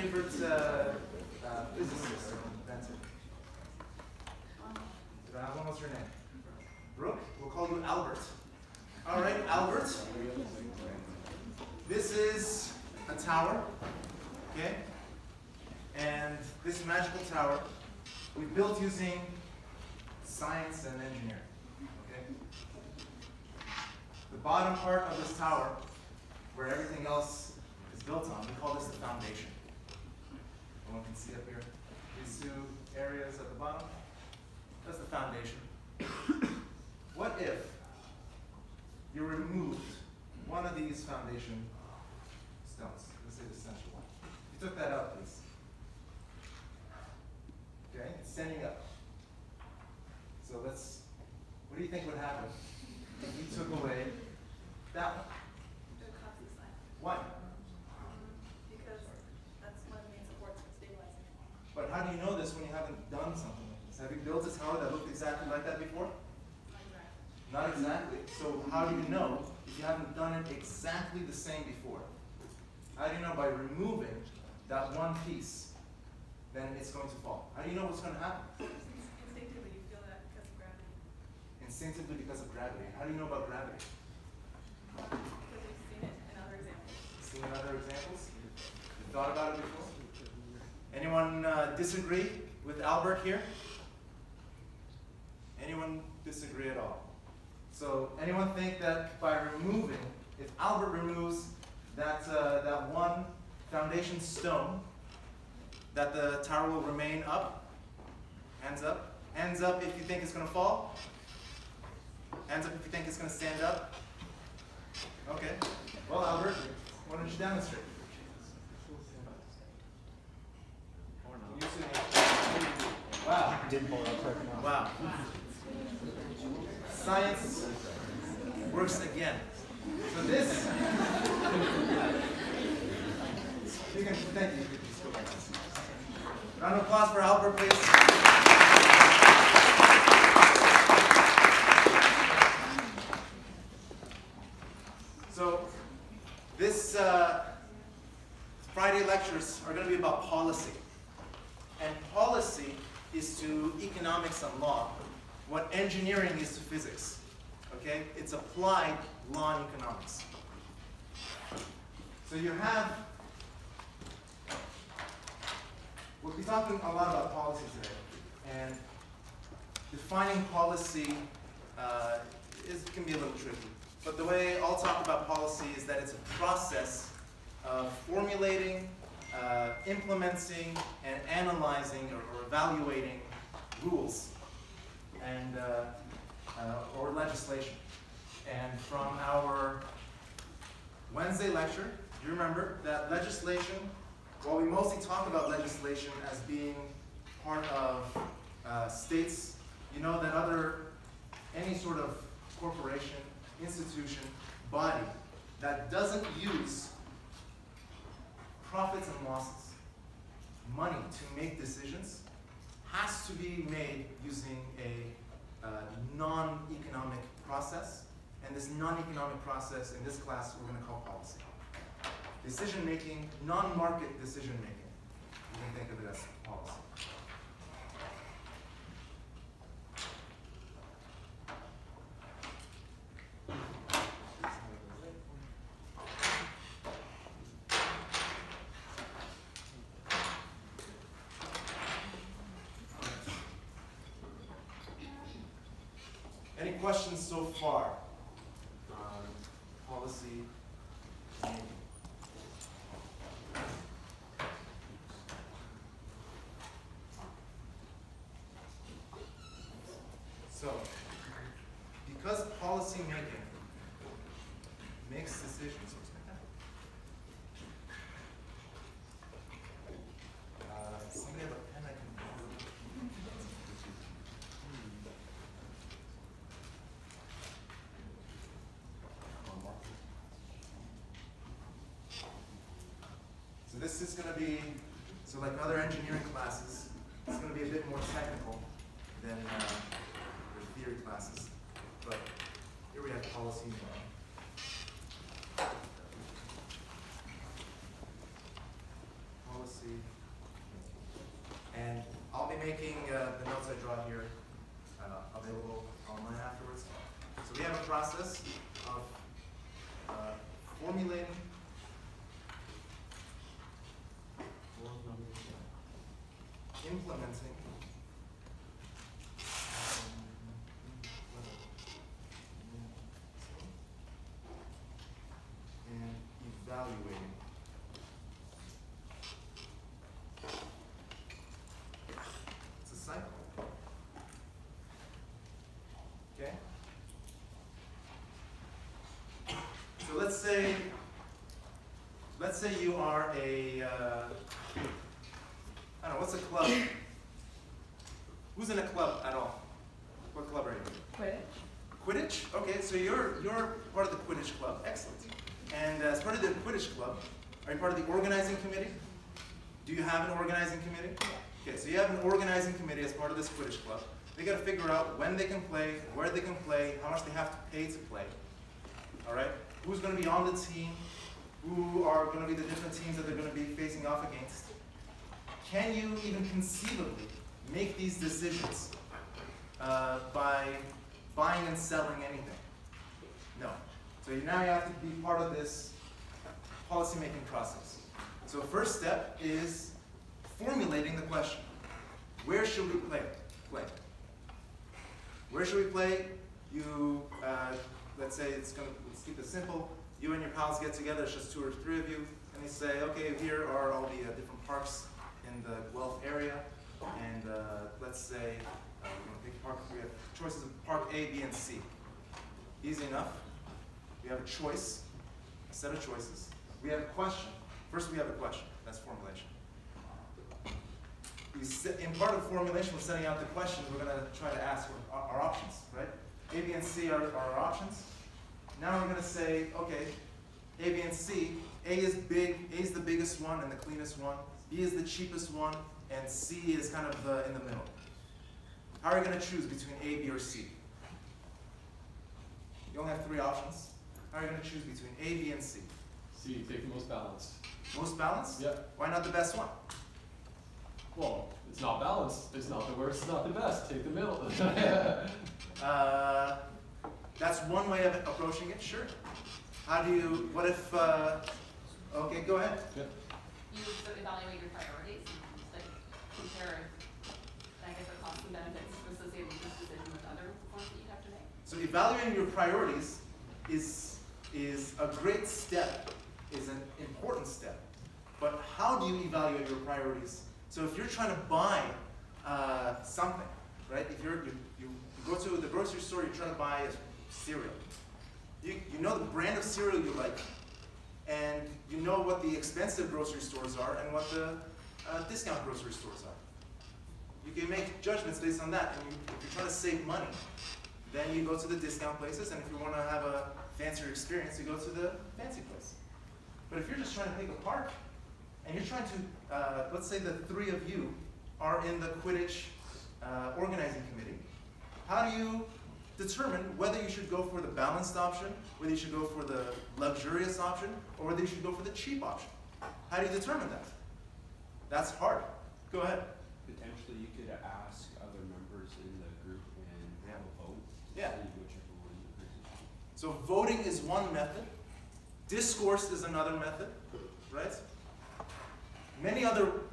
favorite physicist or inventor? What was your name? Brooke? We'll call you Albert. All right, Albert. This is a tower, okay? And this magical tower we built using science and engineering, okay? The bottom part of this tower, where everything else is built on, we call this the foundation. Everyone can see up here, these two areas at the bottom, that's the foundation. What if you removed one of these foundation stones, let's say the central one. If you took that out, please. Okay, it's standing up. So what do you think would happen if you took away that one? It would cause this sign. Why? Because that's one of the main supports for stabilizing it. But how do you know this when you haven't done something like this? Have you built a tower that looked exactly like that before? Not exactly. Not exactly. So how do you know if you haven't done it exactly the same before? How do you know by removing that one piece, then it's going to fall? How do you know what's going to happen? Instinctively, you feel that because of gravity. Instinctively because of gravity. How do you know about gravity? Because we've seen it in other examples. Seen other examples? You thought about it before? Anyone disagree with Albert here? Anyone disagree at all? So anyone think that by removing, if Albert removes that one foundation stone, that the tower will remain up? Hands up. Hands up if you think it's going to fall. Hands up if you think it's going to stand up. Okay. Well, Albert, why don't you demonstrate? Wow. Wow. Science works again. So this, you can, thank you. You can just go like this. Round of applause for Albert, please. So this Friday lectures are going to be about policy. And policy is to economics and law what engineering is to physics. Okay? It's applied law and economics. So you have, we'll be talking a lot about policy today. And defining policy can be a little tricky. But the way I'll talk about policy is that it's a process of formulating, implementing, and analyzing or evaluating rules and or legislation. And from our Wednesday lecture, do you remember that legislation, while we mostly talk about legislation as being part of states, you know that any sort of corporation, institution, body that doesn't use profits and losses, money to make decisions, has to be made using a non-economic process. And this non-economic process, in this class, we're going to call policy. Decision-making, non-market decision-making. You can think of it as policy. Any questions so far on policy making? So, because policy making makes decisions, somebody have a pen I can borrow? So this is going to be, so like other engineering classes, it's going to be a bit more technical than the theory classes. But here we have policy making. Policy policy. And I'll be making the notes I draw here available online afterwards. So we have a process of formulating, implementing, and evaluating. It's a cycle. Okay? So let's say you are a, I don't know, what's a club? Who's in a club at all? What club are you in? Quidditch. Quidditch? Okay, so you're part of the Quidditch club. Excellent. And as part of the Quidditch club, are you part of the organizing committee? Do you have an organizing committee? Okay, so you have an organizing committee as part of this Quidditch club. They got to figure out when they can play, where they can play, how much they have to pay to play. All right? Who's going to be on the team? Who are going to be the different teams that they're going to be facing off against? Can you even conceivably make these decisions by buying and selling anything? No. So now you have to be part of this policy-making process. So first step is formulating the question. Where should we play? Where should we play? You, let's say let's keep it simple. You and your pals get together, it's just 2 or 3 of you, and they say, okay, here are all the different parks in the Guelph area, and let's say we're going to pick park. We have choices of park A, B, and C. Easy enough. We have a choice, a set of choices. We have a question. First, we have a question. That's formulation. In part of formulation, we're setting out the questions we're going to try to ask our options, right? A, B, and C are our options. Now we're going to say, okay, A, B, and C. A is big. A is the biggest one and the cleanest one. B is the cheapest one, and C is kind of in the middle. How are you going to choose between A, B, or C? You only have 3 options. How are you going to choose between A, B, and C? C, take the most balanced. Most balanced? Yeah. Why not the best one? Well, it's not balanced. It's not the worst. It's not the best. Take the middle. That's one way of approaching it, sure. How do you, what if, okay, go ahead. Yeah. You evaluate your priorities, like compare, I guess, the costs and benefits associated with this decision with other ones that you have to make. So evaluating your priorities is a great step, is an important step. But how do you evaluate your priorities? So if you're trying to buy something, right? If you go to the grocery store, you're trying to buy a cereal. You know the brand of cereal you like, and you know what the expensive grocery stores are and what the discount grocery stores are. You can make judgments based on that. And if you're trying to save money, then you go to the discount places, and if you want to have a fancier experience, you go to the fancy place. But if you're just trying to pick a park, and you're trying to, let's say the 3 of you are in the Quidditch organizing committee, how do you determine whether you should go for the balanced option, whether you should go for the luxurious option, or whether you should go for the cheap option? How do you determine that? That's hard. Go ahead. Potentially, you could ask other members in the group and have a vote to Yeah. see whichever one the person should. So voting is one method. Discourse is another method, right?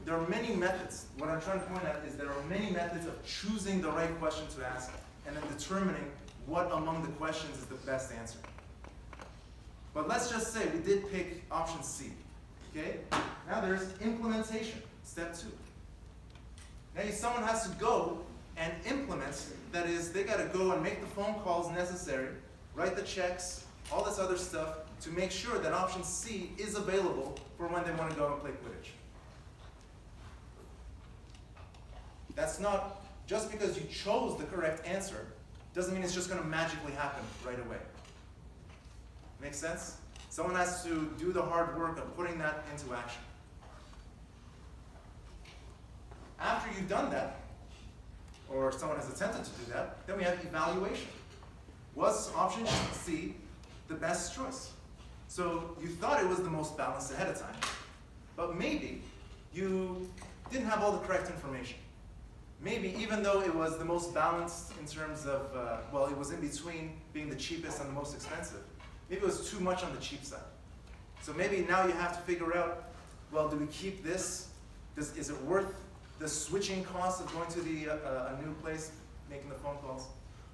There are many methods. What I'm trying to point out is there are many methods of choosing the right question to ask and then determining what among the questions is the best answer. But let's just say we did pick option C, okay? Now there's implementation, step 2. Now someone has to go and implement, that is, they gotta go and make the phone calls necessary, write the checks, all this other stuff, to make sure that option C is available for when they want to go and play Quidditch. That's not, just because you chose the correct answer, doesn't mean it's just going to magically happen right away. Make sense? Someone has to do the hard work of putting that into action. After you've done that, or someone has attempted to do that, then we have evaluation. Was option C the best choice? So you thought it was the most balanced ahead of time, but maybe you have all the correct information. Maybe even though it was the most balanced in terms of, well, it was in between being the cheapest and the most expensive. Maybe it was too much on the cheap side. So maybe now you have to figure out, well, do we keep this? Is it worth the switching cost of going to a new place, making the phone calls?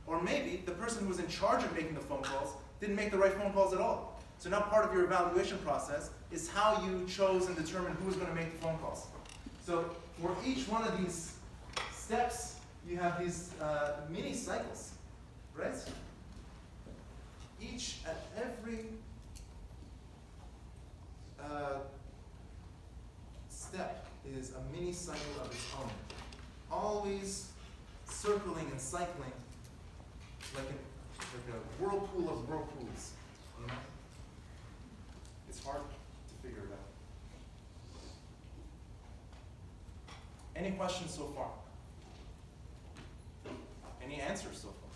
Or maybe the person who was in charge of making the phone calls didn't make the right phone calls at all. So now part of your evaluation process is how you chose and determined who was going to make the phone calls. So for each one of these steps, you have these mini cycles, right? Each at every step is a mini cycle of its own, always circling and cycling like a whirlpool of whirlpools. You know? It's hard to figure it out. Any questions so far? Any answers so far?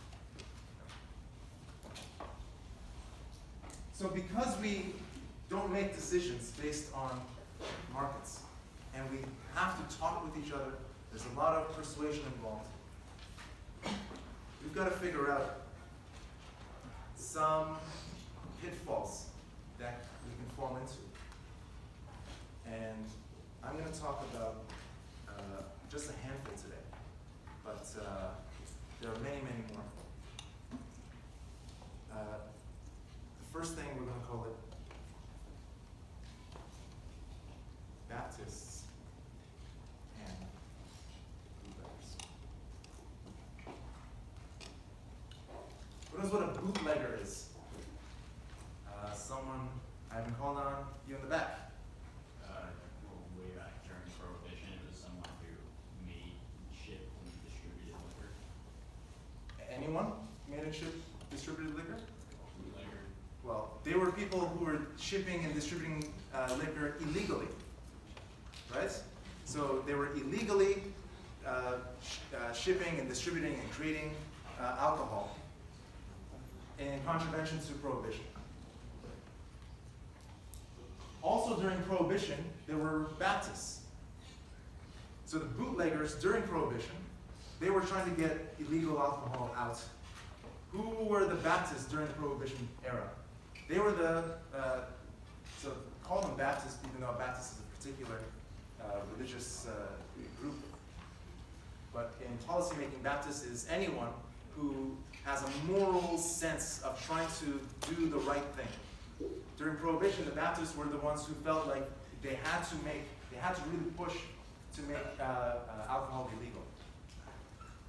So because we don't make decisions based on markets, and we have to talk with each other, there's a lot of persuasion involved. We've got to figure out some pitfalls that we can fall into. And I'm going to talk about just a handful today, but there are many, many more. The first thing we're going to call it Baptists and bootleggers. Who knows what a bootlegger is? Someone, I haven't called on you in the back. Way back during Prohibition, it was someone who made, shipped, and distributed liquor. Anyone made and shipped distributed liquor? Bootlegger. Well, they were people who were shipping and distributing liquor illegally, right? So they were illegally shipping and distributing and creating alcohol in contravention to Prohibition. Also during Prohibition, there were Baptists. So the bootleggers during Prohibition, they were trying to get illegal alcohol out. Who were the Baptists during the Prohibition era? They were so call them Baptists, even though Baptist is a particular religious group. But in policymaking, Baptist is anyone who has a moral sense of trying to do the right thing. During Prohibition, the Baptists were the ones who felt like they had to really push to make alcohol illegal.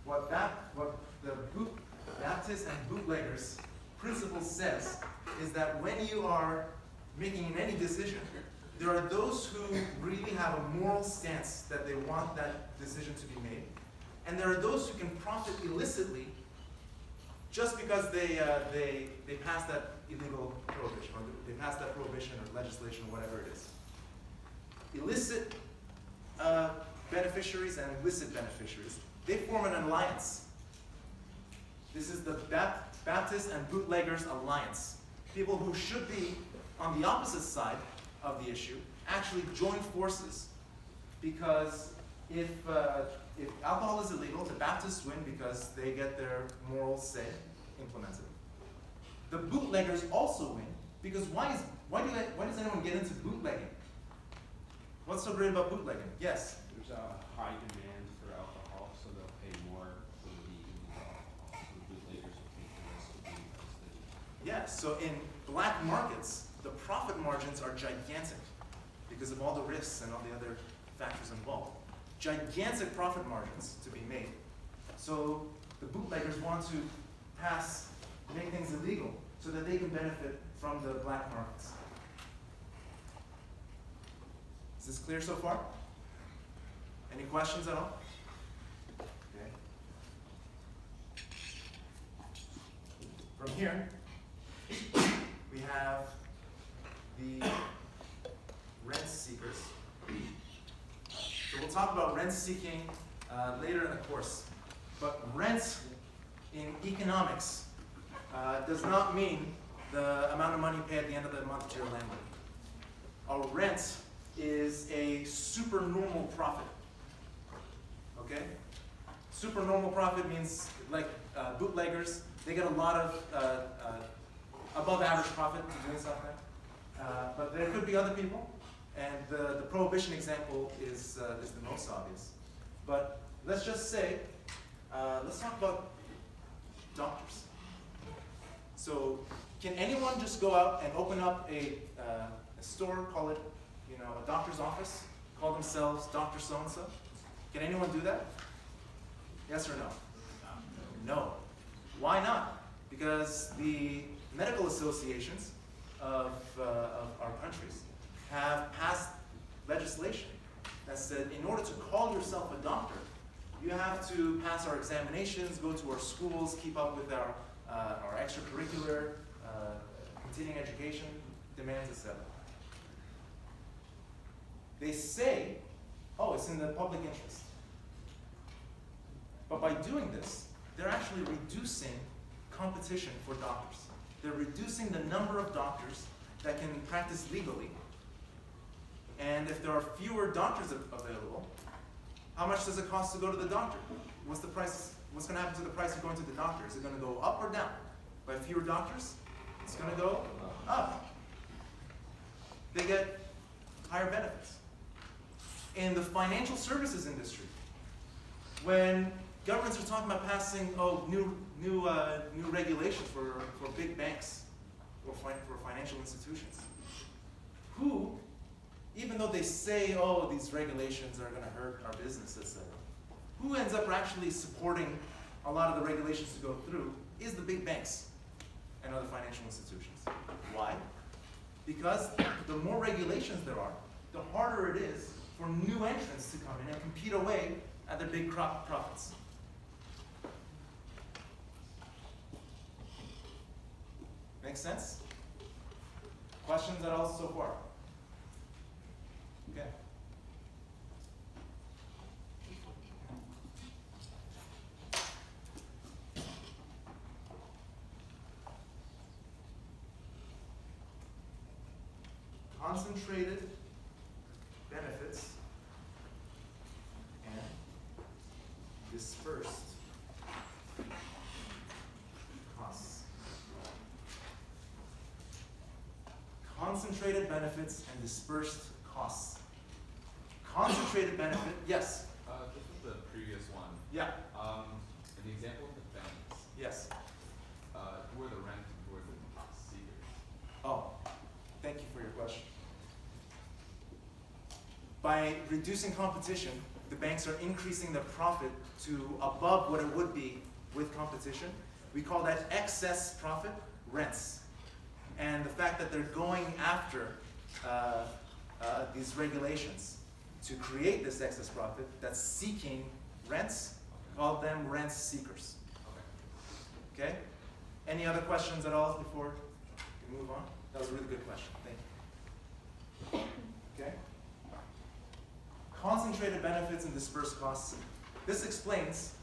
What the Baptists and bootleggers principle says is that when you are making any decision, there are those who really have a moral stance that they want that decision to be made, and there are those who can profit illicitly just because they passed that illegal prohibition, or they passed that prohibition or legislation, whatever it is. Illicit beneficiaries and illicit beneficiaries, they form an alliance. This is the Baptist and Bootleggers Alliance. People who should be on the opposite side of the issue actually join forces, because if alcohol is illegal, the Baptists win because they get their moral say implemented. The bootleggers also win because why does anyone get into bootlegging? What's so great about bootlegging? Yes? There's a high demand for alcohol, so they'll pay more for the illegal alcohol. So the bootleggers will pay for this to be invested. Yes, so in black markets, the profit margins are gigantic because of all the risks and all the other factors involved. Gigantic profit margins to be made. So the bootleggers want to make things illegal so that they can benefit from the black markets. Is this clear so far? Any questions at all? Okay. From here, we have the rent seekers. So we'll talk about rent seeking later in the course. But rent in economics does not mean the amount of money you pay at the end of the month to your landlord. A rent is a supernormal profit. okay? Super normal profit means like bootleggers, they get a lot of above average profit for doing something. But there could be other people, and the prohibition example is the most obvious. But let's just say, let's talk about doctors. So can anyone just go out and open up a store, call it, a doctor's office, call themselves Dr. So-and-so? Can anyone do that? Yes or no? No. Why not? Because the medical associations of our countries have passed legislation that said in order to call yourself a doctor, you have to pass our examinations, go to our schools, keep up with our extracurricular, continuing education demands, etc. They say, oh, it's in the public interest. But by doing this, they're actually reducing competition for doctors. They're reducing the number of doctors that can practice legally. And if there are fewer doctors available, how much does it cost to go to the doctor? What's the price? What's going to happen to the price of going to the doctor? Is it going to go up or down? By fewer doctors, it's going to go up. They get higher benefits. In the financial services industry, when governments are talking about passing new regulations for big banks or for financial institutions, who, even though they say, oh, these regulations are going to hurt our business, etc., who ends up actually supporting a lot of the regulations to go through is the big banks and other financial institutions. Why? Because the more regulations there are, the harder it is for new entrants to come in and compete away at their big profits. Make sense? Questions at all so far? Okay. Concentrated benefits and dispersed costs. Concentrated benefits and dispersed costs. Concentrated benefit, yes. This was the previous one. Yeah. In the example of the banks, Yes. who are the rent and who are the seekers? Oh, thank you for your question. By reducing competition, the banks are increasing their profit to above what it would be with competition. We call that excess profit rents. And the fact that they're going after these regulations to create this excess profit that's seeking rents, call them rent seekers. Okay. Okay? Any other questions at all before we move on? That was a really good question. Thank you. Okay? Concentrated benefits and dispersed costs. This explains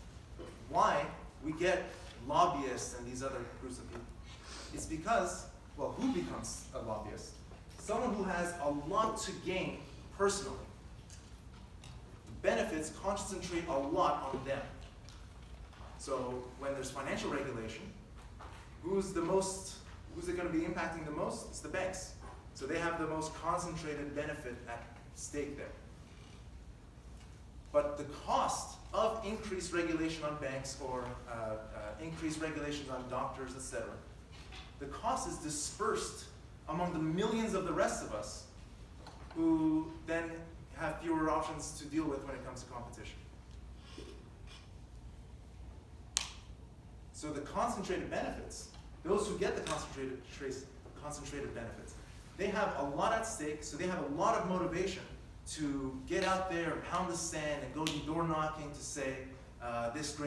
why we get lobbyists and these other groups of people. It's because, well, who becomes a lobbyist? Someone who has a lot to gain personally. Benefits concentrate a lot on them. So when there's financial regulation, who's it going to be impacting the most? It's the banks. So they have the most concentrated benefit at stake there. But the cost of increased regulation on banks or increased regulations on doctors, etc., the cost is dispersed among the millions of the rest of us who then have fewer options to deal with when it comes to competition. So the concentrated benefits, those who get the concentrated benefits, they have a lot at stake, so they have a lot of motivation to get out there and pound the sand and go door knocking to say, this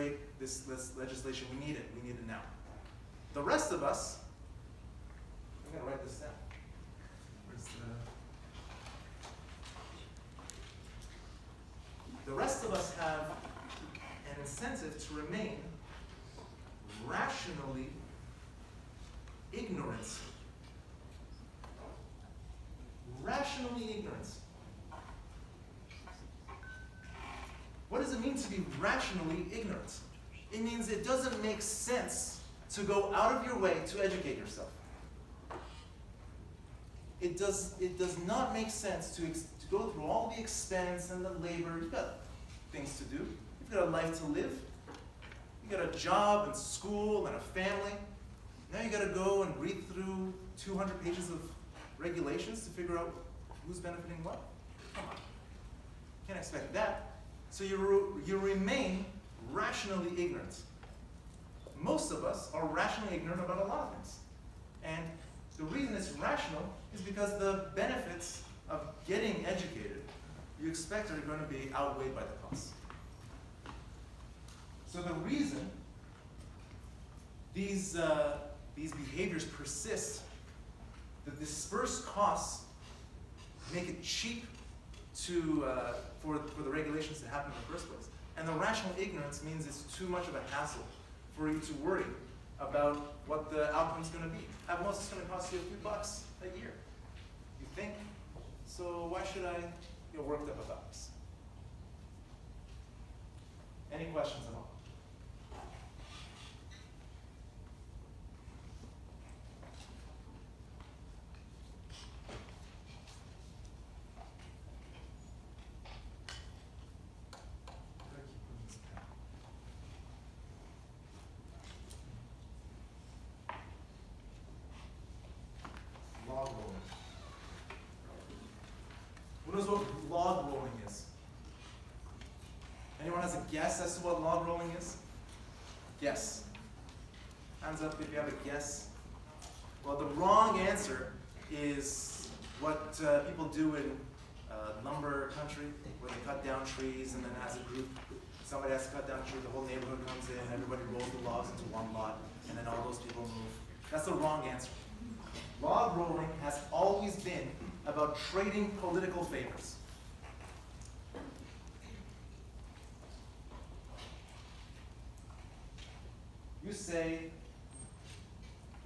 legislation, we need it now. The rest of us, I'm going to write this down. The rest of us have an incentive to remain rationally ignorant. Rationally ignorant. What what does it mean to be rationally ignorant? It means it doesn't make sense to go out of your way to educate yourself. It does not make sense to go through all the expense and the labor. You've got things to do. You've got a life to live. You've got a job and school and a family. Now you got to go and read through 200 pages of regulations to figure out who's benefiting what. Come on. Can't expect that. So you remain rationally ignorant. Most of us are rationally ignorant about a lot of things. And the reason it's rational is because the benefits of getting educated, you expect, are going to be outweighed by the costs. So the reason these behaviors persist, the dispersed costs make it cheap for the regulations to happen in the first place. And the rational ignorance means it's too much of a hassle for you to worry about what the outcome's going to be. At most, it's going to cost you a few bucks a year. You think? So why should I get worked up about this? Any questions at all? Log rolling. Who knows what log rolling is? Anyone has a guess as to what log rolling is? Guess. Hands up if you have a guess. Well, the wrong answer is what people do in lumber country, where they cut down trees and then as a group, somebody has to cut down a tree, the whole neighborhood comes in, everybody rolls the logs into one lot, and then all those people move. That's the wrong answer. Log rolling has always been about trading political favors. You say,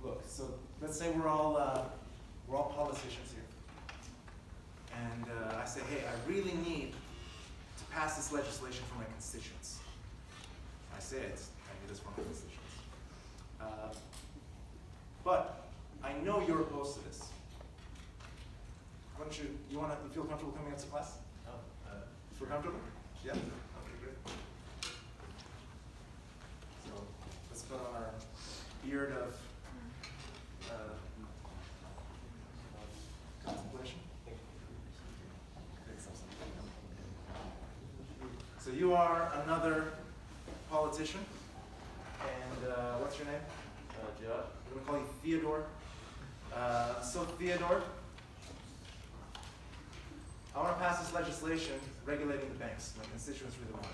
look, so let's say we're all politicians here. And I say, hey, I really need to pass this legislation for my constituents. I say it, I need this for my constituents. But I know you're opposed to this. Why don't you feel comfortable coming up to class? You feel comfortable? Yeah? Okay, great. So let's put on our beard of contemplation. So you are another politician, and what's your name? Judd. We're going to call you Theodore. So Theodore, I want to pass this legislation regulating the banks. My constituents really want it.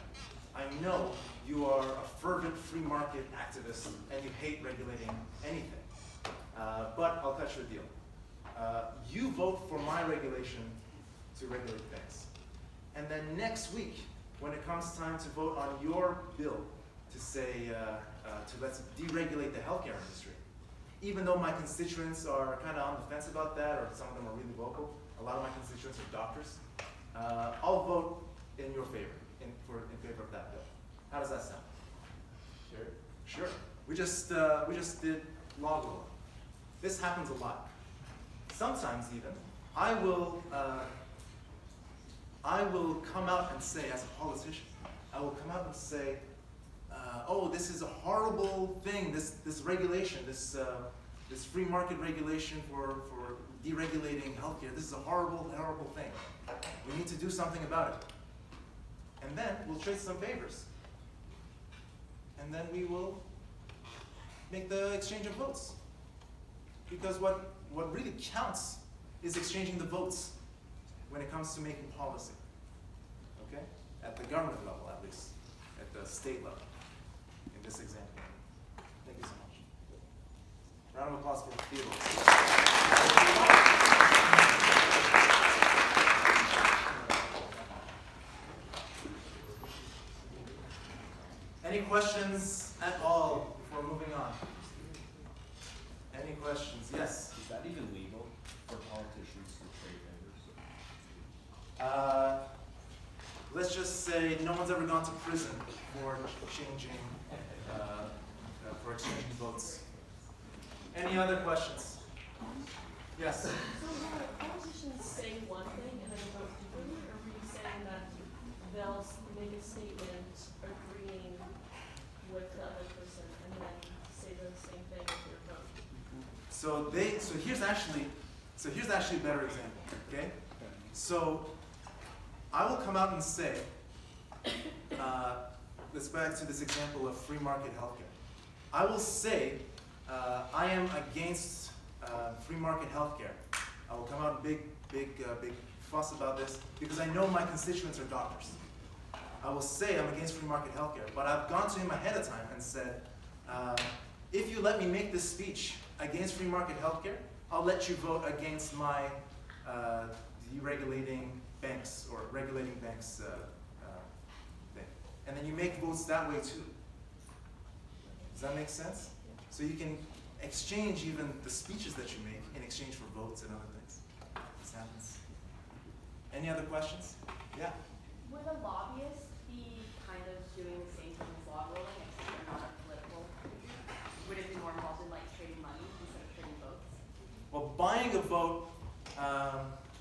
I know you are a fervent free market activist and you hate regulating anything. But I'll cut you a deal. You vote for my regulation to regulate banks. And then next week, when it comes time to vote on your bill to say, let's deregulate the healthcare industry, even though my constituents are kind of on the fence about that, or some of them are really vocal, a lot of my constituents are doctors, I'll vote in your favor, in favor of that bill. How does that sound? Sure. Sure. We just did log rolling. This happens a lot. Sometimes even, I will come out and say, as a politician, I will come out and say, oh, this is a horrible thing, this regulation, this free market regulation for deregulating healthcare. This is a horrible, horrible thing. We need to do something about it. And then we'll trade some favors. And then we will make the exchange of votes. Because what really counts is exchanging the votes when it comes to making policy. Okay? At the government level, at least. At the state level. In this example. Thank you so much. Round of applause for Theodore. Any questions at all before moving on? Any questions? Yes? Is that even legal for politicians to trade favors? let's just say no one's ever gone to prison for changing, for exchanging votes. Any other questions? Yes? So will politicians say one thing and then vote differently, or were you saying that they'll make a statement agreeing with the other person and then say the same thing with their vote? So here's actually a better example, okay? So I will come out and say, let's back to this example of free market healthcare. I will say, I am against free market healthcare. I will come out and big fuss about this because I know my constituents are doctors. I will say I'm against free market healthcare, but I've gone to him ahead of time and said, if you let me make this speech against free market healthcare, I'll let you vote against my deregulating banks or regulating banks thing. And then you make votes that way too. Does that make sense? So you can exchange even the speeches that you make in exchange for votes and other things. This happens. Any other questions? Yeah? Would a lobbyist be kind of doing the same thing as law rolling, except they're not political? Would it be more involved in like trading money instead of trading votes? Well, buying a vote,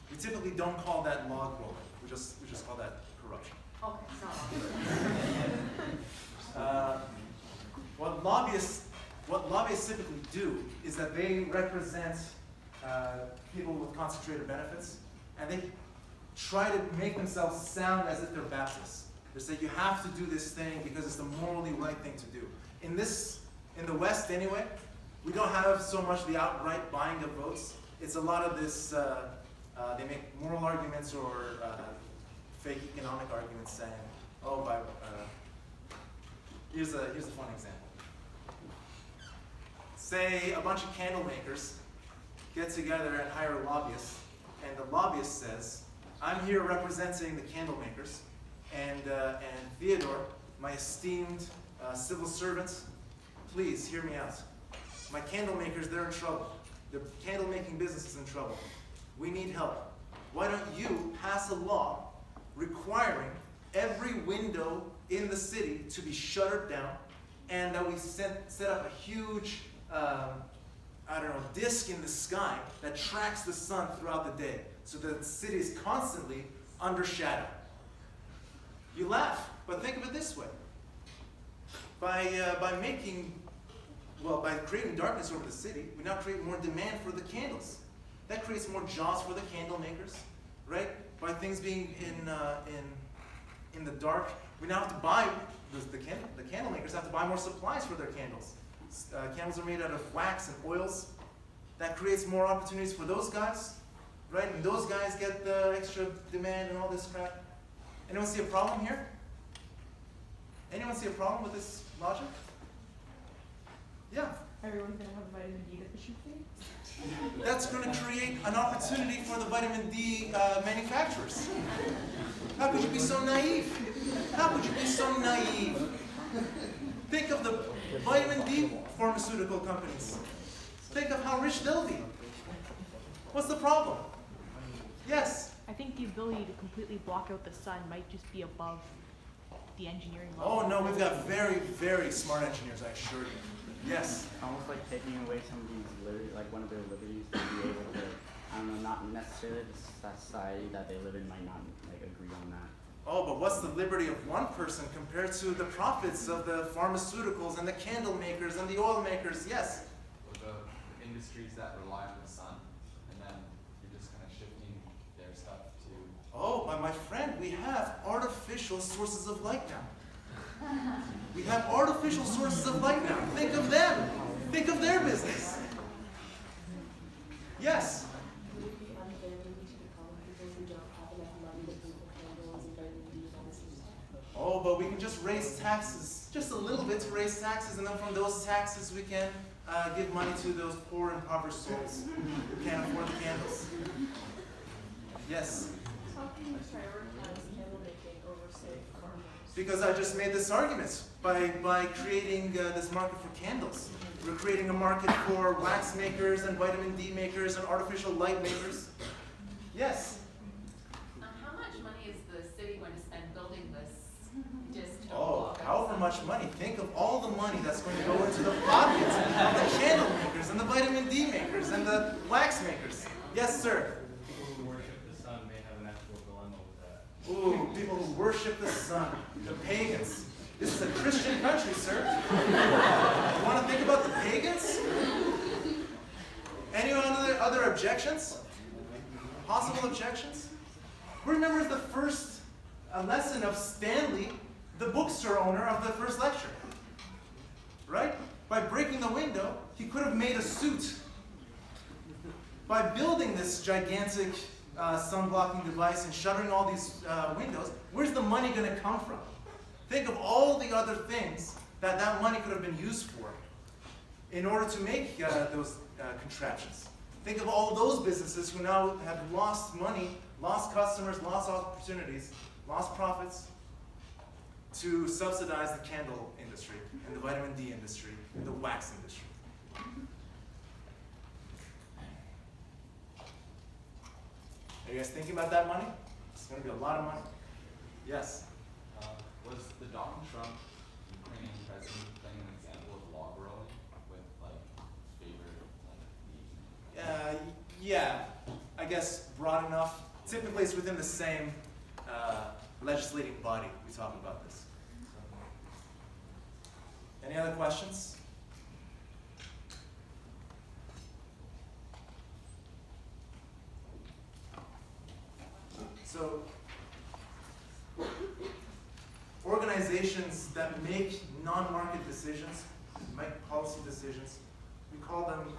we typically don't call that log rolling. We just call that corruption. Okay, it's not law rolling. What lobbyists typically do is that they represent people with concentrated benefits, and they try to make themselves sound as if they're Baptists. They say you have to do this thing because it's the morally right thing to do. In the West anyway, we don't have so much the outright buying of votes. It's a lot of this, they make moral arguments or fake economic arguments saying, oh, here's a fun example. Say a bunch of candle makers get together and hire a lobbyist, and the lobbyist says, I'm here representing the candle makers, and Theodore, my esteemed civil servant, please hear me out. My candle makers, they're in trouble. The candle making business is in trouble. We need help. Why don't you pass a law requiring every window in the city to be shuttered down, and that we set up a huge disc in the sky that tracks the sun throughout the day, so that the city is constantly under shadow. You laugh, but think of it this way. By creating darkness over the city, we now create more demand for the candles. That creates more jobs for the candle makers, right? By things being in the dark, we now have to buy, the candle makers have to buy more supplies for their candles. Candles are made out of wax and oils. That creates more opportunities for those guys, right? And those guys get the extra demand and all this crap. Anyone see a problem here? Anyone see a problem with this logic? Yeah. Everyone's going to have a vitamin D deficiency? That's going to create an opportunity for the vitamin D manufacturers. How could you be so naive? How could you be so naive? Think of the vitamin D pharmaceutical companies. Think of how rich they'll be. What's the problem? Yes? I think the ability to completely block out the sun might just be above the engineering level. Oh no, we've got very, very smart engineers, I assure you. Yes? Almost like taking away some of these liberties, like one of their liberties to be able to, I don't know, not necessarily the society that they live in might not like agree on that. Oh, but what's the liberty of one person compared to the profits of the pharmaceuticals and the candle makers and the oil makers? Yes? Or the industries that rely on the sun, and then you're just kind of shifting their stuff to... Oh, but my friend, we have artificial sources of light now. We have artificial sources of light now. Think of them. Think of their business. Yes? Would it be unfair maybe to become people who don't have enough money to pay for candles and vitamin D and all this stuff? Oh, but we can just raise taxes, just a little bit to raise taxes, and then from those taxes we can give money to those poor and impoverished souls who can't afford the candles. Yes? How can you prioritize candle making over, say, farmers? Because I just made this argument. By creating this market for candles. We're creating a market for wax makers and vitamin D makers and artificial light makers. Yes? How much money is the city going to spend building much money. Think of all the money that's going to go into the pockets of the candle makers and the vitamin D makers and the wax makers. Yes, sir. People who worship the sun may have an ethical dilemma with that. Ooh, people who worship the sun, the pagans. This is a Christian country, sir. You want to think about the pagans? Any other objections? Possible objections? Who remembers the first lesson of Stanley, the bookstore owner of the first lecture? Right? By breaking the window, he could have made a suit. By building this gigantic sun-blocking device and shuttering all these windows, where's the money going to come from? Think of all the other things that that money could have been used for in order to make those contraptions. Think of all those businesses who now have lost money, lost customers, lost opportunities, lost profits to subsidize the candle industry and the vitamin D industry and the wax industry. Are you guys thinking about that money? It's going to be a lot of money. Yes? Was the Donald Trump Ukrainian president playing an example of log rolling with favorite Yeah, I guess broad enough. Typically it's within the same legislating body we talk about this. Any other questions? So, organizations that make non-market decisions, make policy decisions, we call them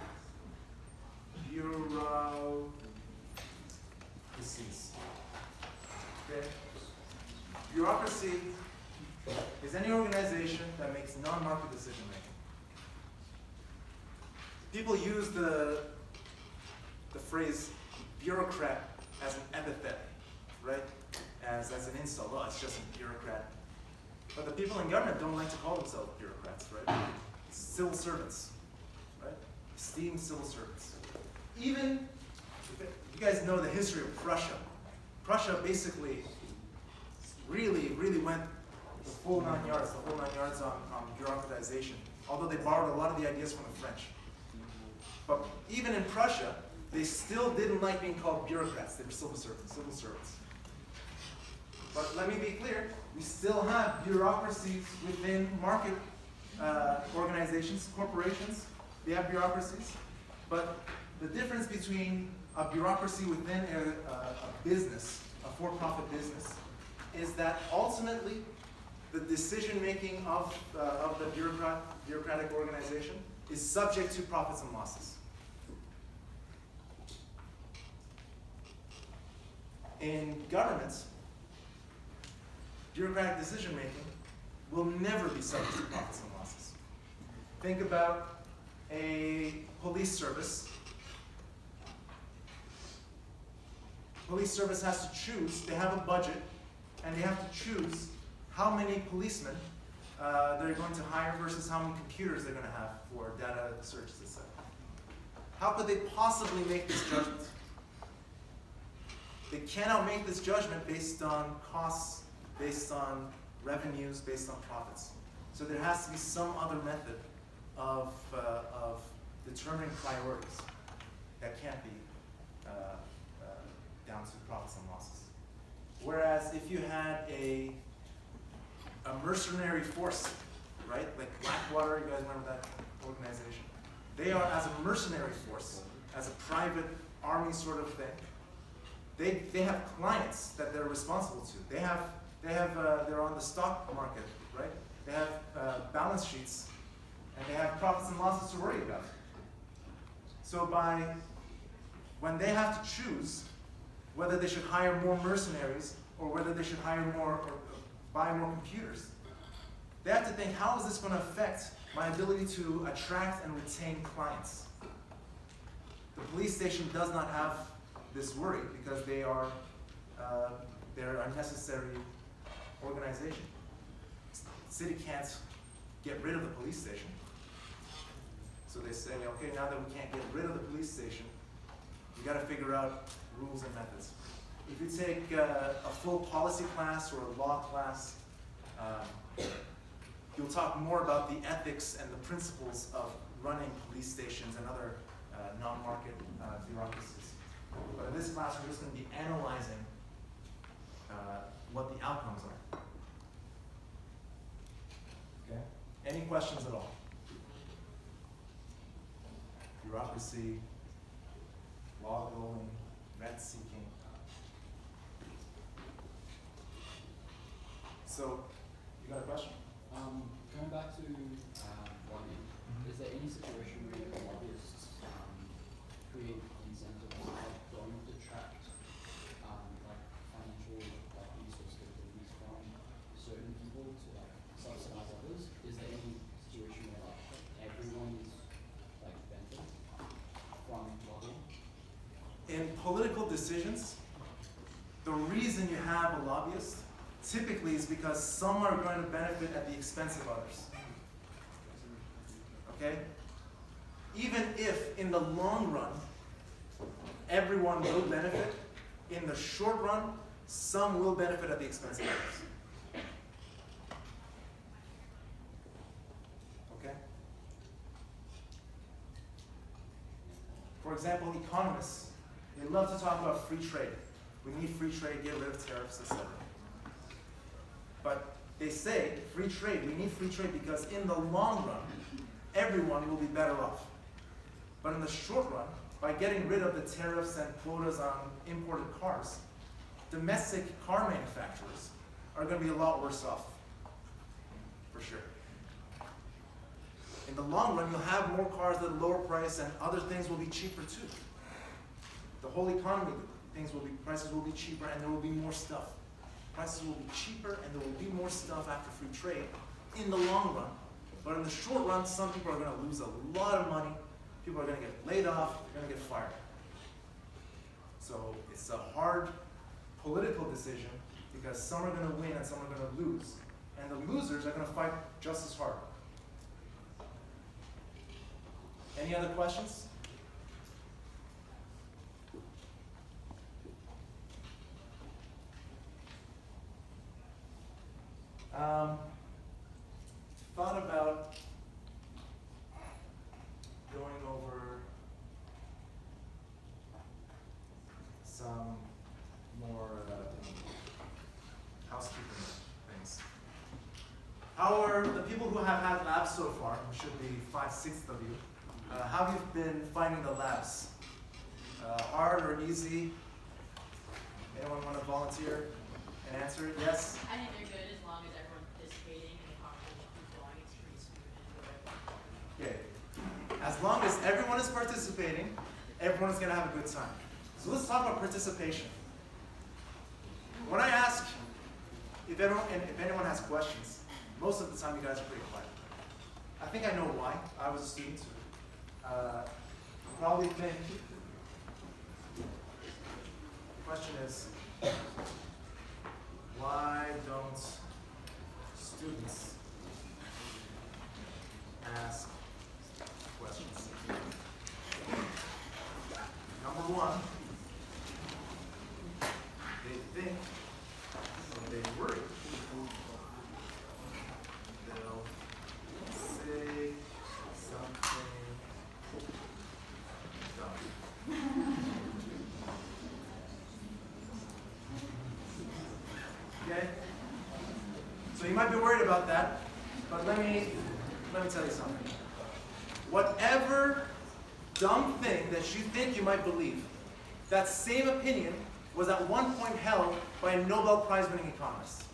bureaucracies. Okay? Bureaucracy is any organization that makes non-market decision making. People use the phrase bureaucrat as an epithet, right? As an insult. Oh, it's just a bureaucrat. But the people in government don't like to call themselves bureaucrats, right? Civil servants, right? Esteemed civil servants. Even, you guys know the history of Prussia. Prussia basically really went the full 9 yards on bureaucratization, although they borrowed a lot of the ideas from the French. But even in Prussia, they still didn't like being called bureaucrats. They were civil servants. But let me be clear, we still have bureaucracies within market organizations, corporations. They have bureaucracies. But the difference between a bureaucracy within a business, a for-profit business, is that ultimately the decision-making of the bureaucratic organization is subject to profits and losses. In governments, bureaucratic decision-making will never be subject to profits and losses. Think about a police service. Police service has to choose, they have a budget, and they have to choose how many policemen they're going to hire versus how many computers they're going to have for data searches, etc. How could they possibly make this judgment? They cannot make this judgment based on costs, based on revenues, based on profits. So there has to be some other method of determining priorities that can't be down to profits and losses. Whereas if you had a mercenary force, right? Like Blackwater, you guys remember that organization? They are as a mercenary force, as a private army sort of thing. They have clients that they're responsible to. They're on the stock market, right? They have balance sheets, and they have profits and losses to worry about. So when they have to choose whether they should hire more mercenaries or whether they should hire more or buy more computers, they have to think, how is this going to affect my ability to attract and retain clients? The police station does not have this worry because they're a necessary organization. The city can't get rid of the police station. So they say, okay, now that we can't get rid of the police station, we got to figure out rules and methods. If you take a full policy class or a law class, He'll talk more about the ethics and the principles of running police stations and other non-market bureaucracies. But in this class, we're just going to be analyzing what the outcomes are. Okay? Any questions at all? Bureaucracy, law rolling, rent seeking. So, you got a question? Going back to lobbying, is there any situation where lobbyists create incentives that don't detract like financial resource capabilities from certain people to like subsidize others? Is there any situation where like everyone is like benefiting from lobbying? In political decisions, the reason you have a lobbyist typically is because some are going to benefit at the expense of others. Okay? Even if in the long run, everyone will benefit, in the short run, some will benefit at the expense of others. Okay? For example, economists, they love to talk about free trade. We need free trade, get rid of tariffs, etc. But they say free trade, we need free trade because in the long run, everyone will be better off. But in the short run, by getting rid of the tariffs and quotas on imported cars, domestic car manufacturers are going to be a lot worse off, for sure. In the long run, you'll have more cars at a lower price and other things will be cheaper too. The whole economy, prices will be cheaper and there will be more stuff. Prices will be cheaper and there will be more stuff after free trade in the long run. But in the short run, some people are going to lose a lot of money. People are going to get laid off, they're going to get fired. So it's a hard political decision because some are going to win and some are going to lose. And the losers are going to fight just as hard. Any other questions? Thought about going over some more housekeeping things. How are the people who have had labs so far, which should be 5/6 of you, how have you been finding the labs? Hard or easy? Anyone want to volunteer and answer it? Yes? I think they're good as long as everyone's participating and the conversation keeps going. It's pretty smooth and enjoyable. Okay. As long as everyone is participating, everyone is going to have a good time. So let's talk about participation. When I ask if anyone has questions, most of the time you guys are pretty quiet. I think I know why. I was a student. Probably think the question is, why don't students ask questions? Number one, they think or they worry they'll say something dumb. Okay? So you might be worried about that, but let me tell you something. Whatever dumb thing that you think you might believe, that same opinion was at one point held by a Nobel Prize winning economist.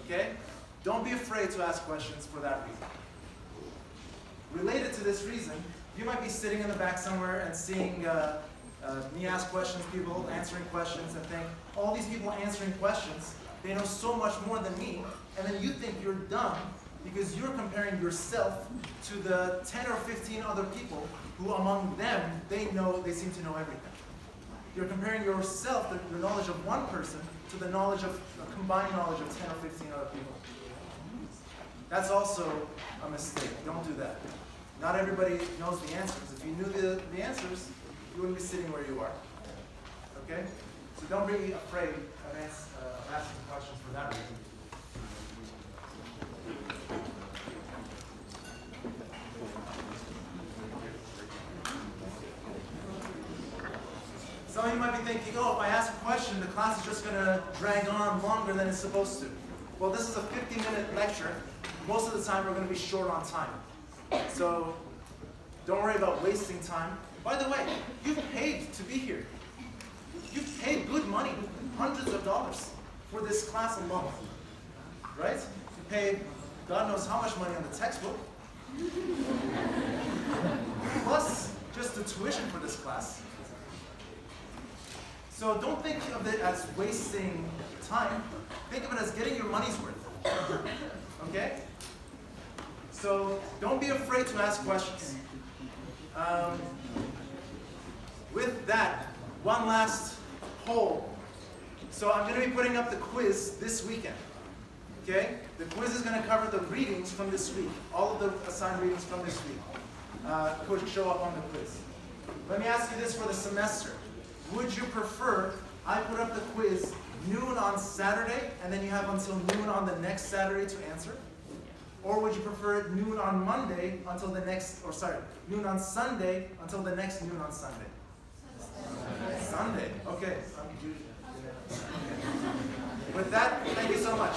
Okay? Don't be afraid to ask questions for that reason. Related to this reason, you might be sitting in the back somewhere and seeing me ask questions, people answering questions, and think, all these people answering questions, they know so much more than me, and then you think you're dumb because you're comparing yourself to the 10 or 15 other people who among them, they seem to know everything. You're comparing yourself, the knowledge of one person, to the knowledge of, combined knowledge of 10 or 15 other people. That's also a mistake. Don't do that. Not everybody knows the answers. If you knew the answers, you wouldn't be sitting where you are. Okay? So don't be afraid of asking questions for that reason. Some of you might be thinking, oh, if I ask a question, the class is just going to drag on longer than it's supposed to. Well, this is a 50-minute lecture. Most of the time, we're going to be short on time. So don't worry about wasting time. By the way, you've paid to be here. You've paid good money, hundreds of dollars, for this class alone. Right? You paid God knows how much money on the textbook. Plus, just the tuition for this class. So don't think of it as wasting time. Think of it as getting your money's worth. Okay? So don't be afraid to ask questions. With that, one last poll. So I'm going to be putting up the quiz this weekend. Okay? The quiz is going to cover the readings from this week. All of the assigned readings from this week could show up on the quiz. Let me ask you this for the semester. Would you prefer I put up the quiz noon on Saturday and then you have until noon on the next Saturday to answer? Or would you prefer it noon on Monday until the next, or sorry, noon on Sunday until the next noon on Sunday? Sunday. Okay. With that, thank you so much.